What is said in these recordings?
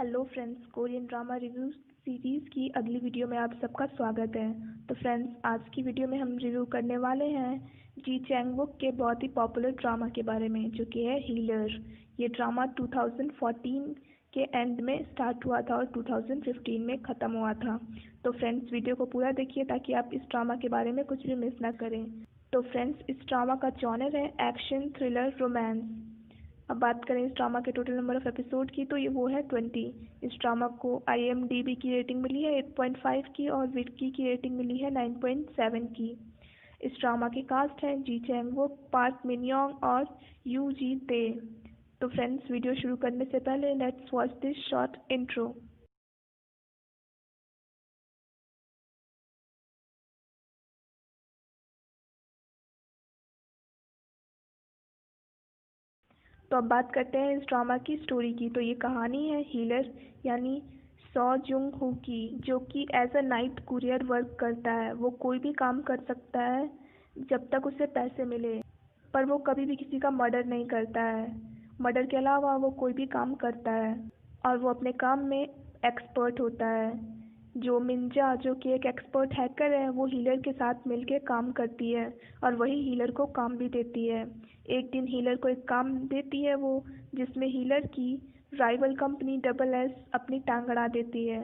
Hello friends, Korean drama review series की अगली video में आप सबका स्वागत है। तो फ्रेंड्स, आज की वीडियो में हम रिव्यू करने वाले हैं जी चैंग वुक के बहुत ही पॉपुलर ड्रामा के बारे में, जो कि है हीलर। ये ड्रामा 2014 के एंड में स्टार्ट हुआ था और 2015 में ख़त्म हुआ था। तो फ्रेंड्स, वीडियो को पूरा देखिए ताकि आप इस ड्रामा के बारे में कुछ भी मिस ना करें। तो फ्रेंड्स, इस ड्रामा का जॉनर है एक्शन, थ्रिलर, रोमांस। अब बात करें इस ड्रामा के टोटल नंबर ऑफ एपिसोड की, तो ये वो है 20। इस ड्रामा को IMDb की रेटिंग मिली है 8.5 की और विकी की रेटिंग मिली है 9.7 की। इस ड्रामा के कास्ट हैं जी चैंग वुक, पार्क मिन योंग और यू जी ते। तो फ्रेंड्स, वीडियो शुरू करने से पहले let's watch this short intro. तो अब बात करते हैं इस ड्रामा की स्टोरी की। तो ये कहानी है हीलर यानी सो जुंग हू की, जो कि as a night courier work करता है। वो कोई भी काम कर सकता है जब तक उसे पैसे मिले, पर वो कभी भी किसी का मर्डर नहीं करता है। मर्डर के अलावा वो कोई भी काम करता है और वो अपने काम में एक्सपर्ट होता है। जो मिंजा, जो कि एक एक्सपर्ट हैकर है, वो हीलर के साथ मिलकर काम करती है और वही हीलर को काम भी देती है। एक दिन हीलर को एक काम देती है वो, जिसमें हीलर की राइवल कंपनी डबल एस अपनी टांग अड़ा देती है,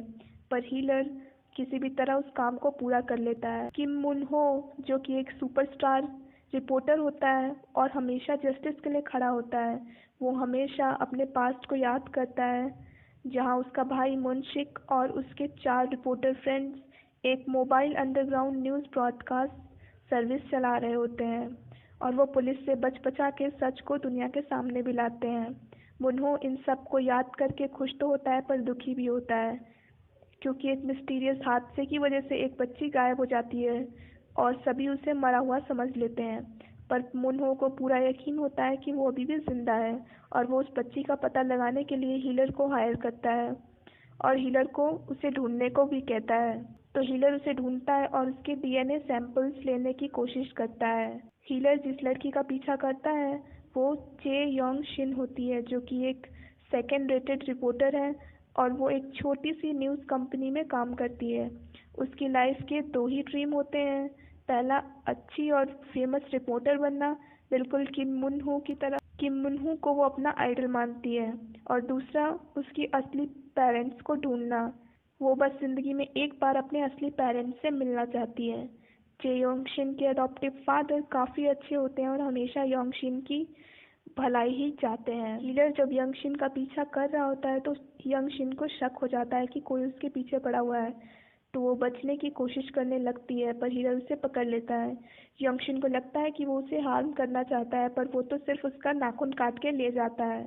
पर हीलर किसी भी तरह उस काम को पूरा कर लेता है। किम मुन हो, जो कि एक सुपरस्टार रिपोर्टर होता है और हमेशा जस्टिस के लिए खड़ा होता है, वो हमेशा अपने पास्ट को याद करता है, जहां उसका भाई मुनशिक और उसके 4 रिपोर्टर फ्रेंड्स एक mobile underground news broadcast service चला रहे होते हैं और वो पुलिस से बच बचा के सच को दुनिया के सामने भी लाते हैं। मुन्हो इन सब को याद करके खुश तो होता है पर दुखी भी होता है, क्योंकि एक मिस्टीरियस हादसे की वजह से एक बच्ची गायब हो जाती है और सभी उसे मरा हुआ समझ लेते हैं। पर मुन्हो को पूरा यकीन होता है कि वो अभी भी जिंदा है और वो उस बच्ची का पता लगाने के लिए हीलर को हायर करता है और हीलर को उसे ढूंढने को भी कहता है। तो हीलर उसे ढूंढता है और उसके DNA सैंपल्स लेने की कोशिश करता है। हीलर जिस लड़की का पीछा करता है वो चे योंग शिन होती है, जो कि एक सेकेंड रेटेड रिपोर्टर है और वो एक छोटी सी न्यूज़ कंपनी में काम करती है। उसकी लाइफ के 2 ही ड्रीम होते हैं, पहला अच्छी और फेमस रिपोर्टर बनना, बिल्कुल किम मुन हो की तरह। किम मुन हो को वो अपना आइडल मानती है, और दूसरा उसकी असली पेरेंट्स को ढूंढना। वो बस जिंदगी में एक बार अपने असली पेरेंट्स से मिलना चाहती है। जे योंगशिन के अडॉप्टिव फादर काफ़ी अच्छे होते हैं और हमेशा योंगशिन की भलाई ही चाहते हैं। हीलर जब यंगशिन का पीछा कर रहा होता है तो यंगशिन को शक हो जाता है कि कोई उसके पीछे पड़ा हुआ है, तो वो बचने की कोशिश करने लगती है, पर हीलर उसे पकड़ लेता है। यंगशिन को लगता है कि वो उसे हार्म करना चाहता है, पर वो तो सिर्फ उसका नाखून काट के ले जाता है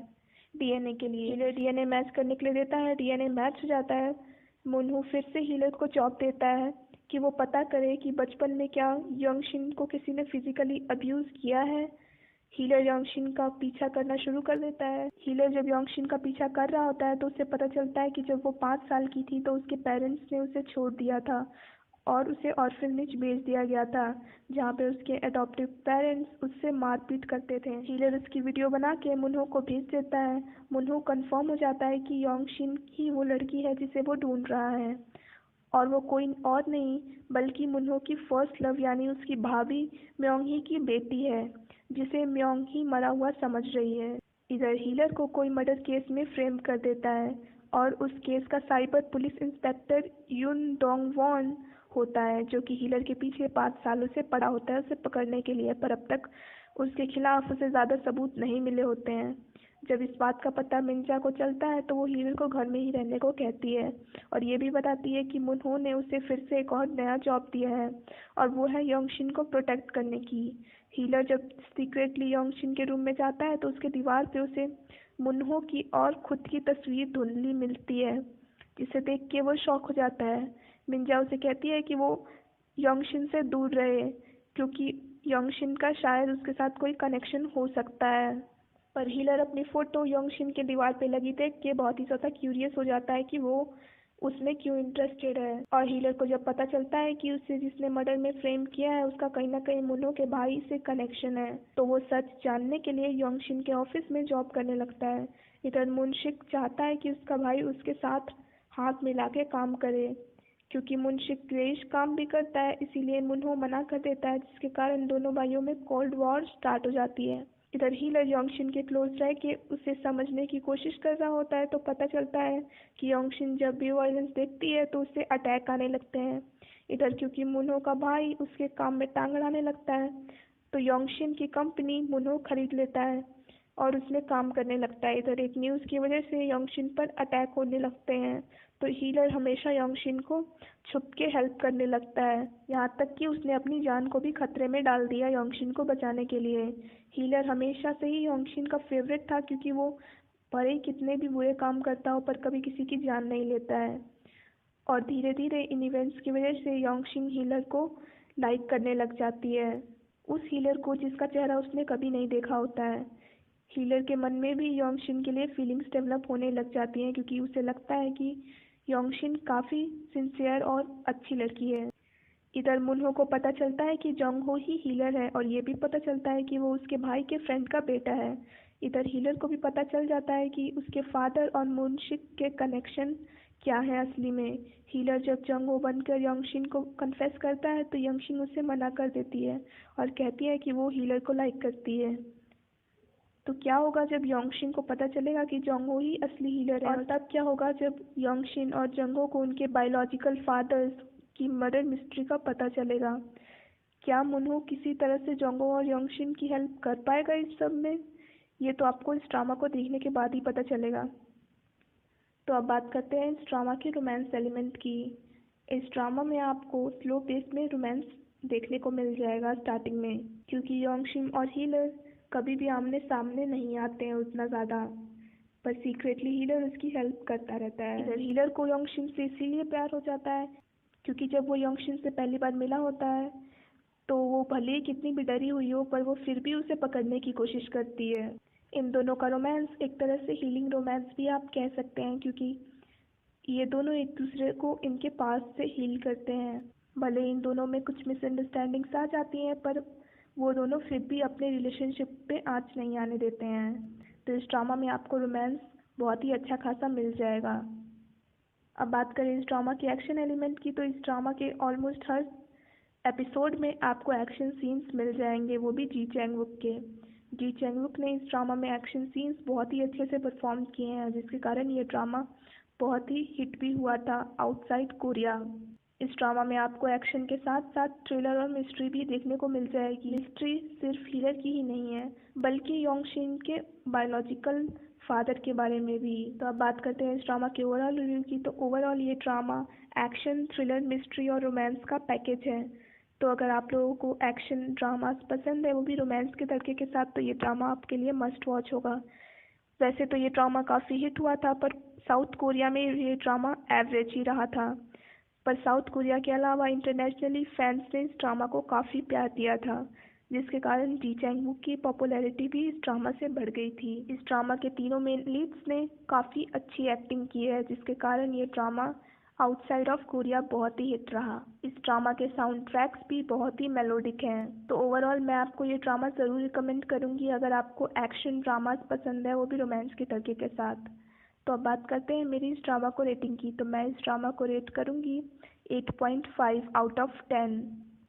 DNA के लिए। हीलर DNA मैच करने के लिए देता है, DNA मैच हो जाता है। मुनहू फिर से हीलर को जॉब देता है कि वो पता करे कि बचपन में क्या यंगशिन को किसी ने फिजिकली अब्यूज़ किया है। हीलर योंगशिन का पीछा करना शुरू कर देता है। हीलर जब योंगशिन का पीछा कर रहा होता है तो उसे पता चलता है कि जब वो 5 साल की थी तो उसके पेरेंट्स ने उसे छोड़ दिया था और उसे ऑर्फनेज भेज दिया गया था, जहाँ पे उसके अडॉप्टिव पेरेंट्स उससे मारपीट करते थे। हीलर उसकी वीडियो बना के मुन्हो को भेज देता है। मुन्हो कंफर्म हो जाता है कि योंगशिन ही वो लड़की है जिसे वो ढूंढ रहा है और वो कोई और नहीं बल्कि मुन्हो की फर्स्ट लव यानी उसकी भाभी म्योंग-ही की बेटी है, जिसे म्योंग-ही मरा हुआ समझ रही है। इधर हीलर को कोई मर्डर केस में फ्रेम कर देता है और उस केस का cyber police inspector Yoon Dong Won होता है, जो कि हीलर के पीछे 5 सालों से पड़ा होता है उसे पकड़ने के लिए, पर अब तक उसके खिलाफ उसे ज़्यादा सबूत नहीं मिले होते हैं। जब इस बात का पता मिंजा को चलता है तो वो हीलर को घर में ही रहने को कहती है और ये भी बताती है कि मुनहो ने उसे फिर से एक और नया जॉब दिया है और वो है योंगशिन को प्रोटेक्ट करने की। हीलर जब सीक्रेटली योंगशिन के रूम में जाता है तो उसके दीवार पे उसे मुनहो की और खुद की तस्वीर धुंधली मिलती है, जिसे देख के वो शॉक हो जाता है। मिंजा उसे कहती है कि वो योंगशिन से दूर रहे, क्योंकि योंगशिन का शायद उसके साथ कोई कनेक्शन हो सकता है। पर हीलर अपनी फ़ोटो योंगशिन के दीवार पे लगी देख के बहुत ही ज़्यादा क्यूरियस हो जाता है कि वो उसमें क्यों इंटरेस्टेड है। और हीलर को जब पता चलता है कि उसे जिसने मर्डर में फ्रेम किया है उसका कहीं ना कहीं मुन्हो के भाई से कनेक्शन है, तो वो सच जानने के लिए योंगशिन के ऑफिस में जॉब करने लगता है। इधर मुनशिक चाहता है कि उसका भाई उसके साथ हाथ मिला के काम करे, क्योंकि मुनशिक ग्रेइश काम भी करता है, इसीलिए मुन्हो मना कर देता है, जिसके कारण दोनों भाइयों में कोल्ड वॉर स्टार्ट हो जाती है। इधर हीलर योंगशिन के क्लोज रह के उसे समझने की कोशिश कर रहा होता है, तो पता चलता है कि योंगशिन जब भी वायलेंस देखती है तो उसे अटैक आने लगते हैं। इधर क्योंकि मुन्हो का भाई उसके काम में टांग अड़ाने लगता है, तो योंगशिन की कंपनी मुन्हो खरीद लेता है और उसमें काम करने लगता है। इधर एक न्यूज़ की वजह से योंगशिन पर अटैक होने लगते हैं, तो हीलर हमेशा योंगशिन को छुप के हेल्प करने लगता है, यहाँ तक कि उसने अपनी जान को भी खतरे में डाल दिया योंगशिन को बचाने के लिए। हीलर हमेशा से ही योंगशिन का फेवरेट था, क्योंकि वो भले ही कितने भी बुरे काम करता हो पर कभी किसी की जान नहीं लेता है। और धीरे धीरे इन इवेंट्स की वजह से योंगशिन हीलर को लाइक करने लग जाती है, उस हीलर को जिसका चेहरा उसने कभी नहीं देखा होता है। हीलर के मन में भी योंगशिन के लिए फीलिंग्स डेवलप होने लग जाती हैं, क्योंकि उसे लगता है कि योंगशिन काफ़ी सिंसियर और अच्छी लड़की है। इधर मुन्हो को पता चलता है कि जोंगहो ही हीलर है, और ये भी पता चलता है कि वो उसके भाई के फ्रेंड का बेटा है। इधर हीलर को भी पता चल जाता है कि उसके फादर और मुनशिक के कनेक्शन क्या है असली में। हीलर जब जोंगहो बनकर योंगशिन को कन्फेस करता है तो योंगशिन उसे मना कर देती है और कहती है कि वो हीलर को लाइक करती है। तो क्या होगा जब योंगशिन को पता चलेगा कि जोंगहो ही असली हीलर है, और तब क्या होगा जब योंगशिन और जोंगहो को उनके बायोलॉजिकल फादर्स की मर्डर मिस्ट्री का पता चलेगा। क्या मुन्हो किसी तरह से जोंगहो और योंगशिन की हेल्प कर पाएगा इस सब में? ये तो आपको इस ड्रामा को देखने के बाद ही पता चलेगा। तो अब बात करते हैं इस ड्रामा के रोमांस एलिमेंट की। इस ड्रामा में आपको स्लो पेस में रोमांस देखने को मिल जाएगा स्टार्टिंग में, क्योंकि योंगशिन और हीलर कभी भी आमने सामने नहीं आते हैं उतना ज़्यादा, पर सीक्रेटली हीलर उसकी हेल्प करता रहता है। इधर हीलर को योंगशिन से इसीलिए प्यार हो जाता है क्योंकि जब वो योंगशिन से पहली बार मिला होता है तो वो भले ही कितनी भी डरी हुई हो पर वो फिर भी उसे पकड़ने की कोशिश करती है। इन दोनों का रोमांस एक तरह से हीलिंग रोमांस भी आप कह सकते हैं, क्योंकि ये दोनों एक दूसरे को इनके पास से हील करते हैं। भले इन दोनों में कुछ मिसअंडरस्टैंडिंग्स आ जाती हैं पर वो दोनों फिर भी अपने रिलेशनशिप पे आँच नहीं आने देते हैं। तो इस ड्रामा में आपको रोमांस बहुत ही अच्छा खासा मिल जाएगा। अब बात करें इस ड्रामा के एक्शन एलिमेंट की, तो इस ड्रामा के ऑलमोस्ट हर एपिसोड में आपको एक्शन सीन्स मिल जाएंगे, वो भी जी चैंग वुक के। जी चैंग वुक ने इस ड्रामा में एक्शन सीन्स बहुत ही अच्छे से परफॉर्म किए हैं, जिसके कारण ये ड्रामा बहुत ही हिट भी हुआ था आउटसाइड कोरिया। इस ड्रामा में आपको एक्शन के साथ साथ थ्रिलर और मिस्ट्री भी देखने को मिल जाएगी। मिस्ट्री सिर्फ हीलर की ही नहीं है बल्कि योंगशिन के बायोलॉजिकल फादर के बारे में भी। तो अब बात करते हैं इस ड्रामा के ओवरऑल रिव्यू की। तो ओवरऑल ये ड्रामा एक्शन, थ्रिलर, मिस्ट्री और रोमांस का पैकेज है। तो अगर आप लोगों को एक्शन ड्रामास पसंद है, वो भी रोमांस के तड़के के साथ, तो ये ड्रामा आपके लिए मस्ट वॉच होगा। वैसे तो ये ड्रामा काफ़ी हिट हुआ था, पर साउथ कोरिया में ये ड्रामा एवरेज ही रहा था। पर साउथ कोरिया के अलावा इंटरनेशनली फैंस ने इस ड्रामा को काफ़ी प्यार दिया था, जिसके कारण जी चैंग वुक की पॉपुलैरिटी भी इस ड्रामा से बढ़ गई थी। इस ड्रामा के तीनों मेन लीड्स ने काफ़ी अच्छी एक्टिंग की है, जिसके कारण ये ड्रामा आउटसाइड ऑफ कोरिया बहुत ही हिट रहा। इस ड्रामा के साउंड ट्रैक्स भी बहुत ही मेलोडिक हैं। तो ओवरऑल मैं आपको ये ड्रामा ज़रूर रिकमेंड करूँगी अगर आपको एक्शन ड्रामास पसंद है, वो भी रोमांस के तड़के के साथ। तो अब बात करते हैं मेरी इस ड्रामा को रेटिंग की। तो मैं इस ड्रामा को रेट करूँगी 8.5 आउट ऑफ 10।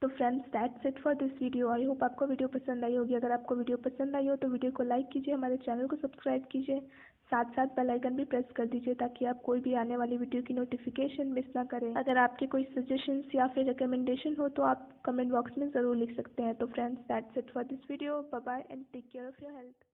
तो friends, that's it for this video. I hope आपको वीडियो पसंद आई होगी। अगर आपको वीडियो पसंद आई हो तो वीडियो को लाइक कीजिए, हमारे चैनल को सब्सक्राइब कीजिए, साथ साथ बेल आइकन भी प्रेस कर दीजिए ताकि आप कोई भी आने वाली वीडियो की नोटिफिकेशन मिस ना करें। अगर आपके कोई सजेशंस या फिर रिकमेंडेशन हो तो आप कमेंट बॉक्स में ज़रूर लिख सकते हैं। तो friends, that's it for this video. Bye bye and take care of your health.